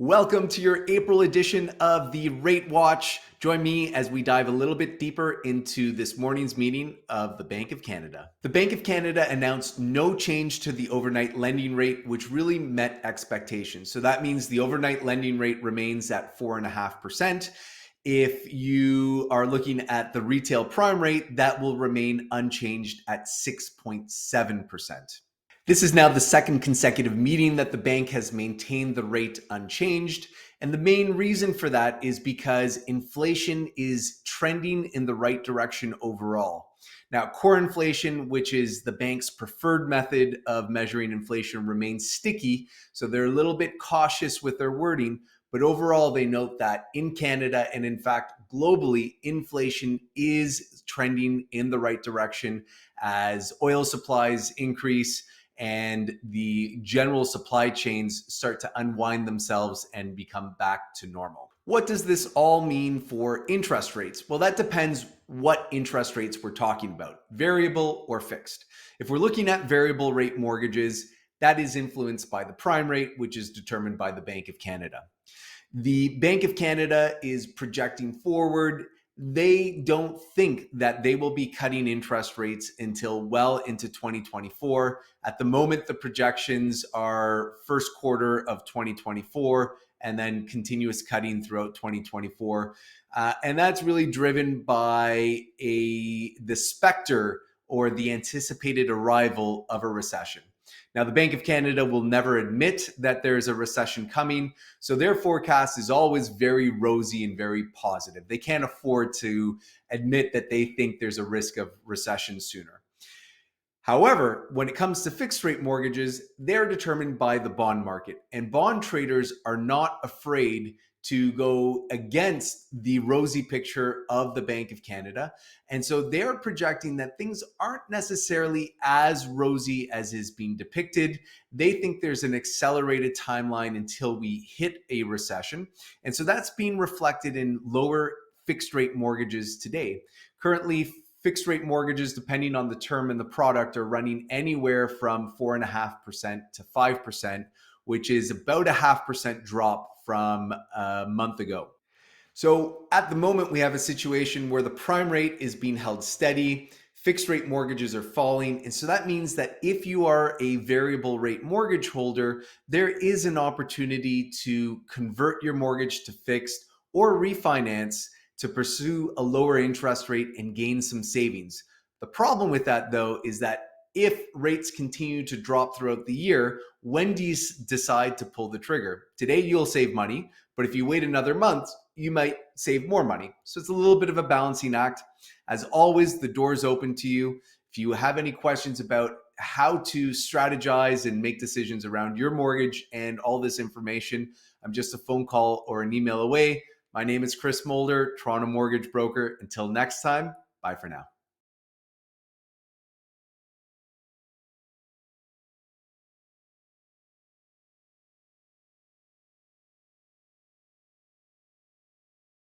Welcome to your April edition of the Rate Watch. Join me as we dive a little bit deeper into this morning's meeting of the Bank of Canada. The Bank of Canada announced no change to the overnight lending rate, which really met expectations. So that means the overnight lending rate remains at 4.5%. If you are looking at the retail prime rate, that will remain unchanged at 6.7%. This is now the second consecutive meeting that the bank has maintained the rate unchanged. And the main reason for that is because inflation is trending in the right direction overall. Now, core inflation, which is the bank's preferred method of measuring inflation, remains sticky. So they're a little bit cautious with their wording. But overall, they note that in Canada and in fact, globally, inflation is trending in the right direction as oil supplies increase and the general supply chains start to unwind themselves and become back to normal. What does this all mean for interest rates? Well, that depends what interest rates we're talking about, variable or fixed. If we're looking at variable rate mortgages, that is influenced by the prime rate, which is determined by the Bank of Canada. The Bank of Canada is projecting forward. They don't think that they will be cutting interest rates until well into 2024. At the moment, the projections are first quarter of 2024 and then continuous cutting throughout 2024. And that's really driven by the specter or the anticipated arrival of a recession. Now, the Bank of Canada will never admit that there's a recession coming, so their forecast is always very rosy and very positive. They can't afford to admit that they think there's a risk of recession sooner. However, when it comes to fixed rate mortgages, they're determined by the bond market, and bond traders are not afraid to go against the rosy picture of the Bank of Canada. And so they're projecting that things aren't necessarily as rosy as is being depicted. They think there's an accelerated timeline until we hit a recession. And so that's being reflected in lower fixed rate mortgages today. Currently, fixed rate mortgages, depending on the term and the product, are running anywhere from 4.5% to 5%, which is about a 0.5% drop from a month ago. So at the moment, we have a situation where the prime rate is being held steady, fixed rate mortgages are falling. And so that means that if you are a variable rate mortgage holder, there is an opportunity to convert your mortgage to fixed or refinance to pursue a lower interest rate and gain some savings. The problem with that, though, is that if rates continue to drop throughout the year, when do you decide to pull the trigger? Today, you'll save money, but if you wait another month, you might save more money. So it's a little bit of a balancing act. As always, the door is open to you. If you have any questions about how to strategize and make decisions around your mortgage and all this information, I'm just a phone call or an email away. My name is Chris Mulder, Toronto Mortgage Broker. Until next time, bye for now.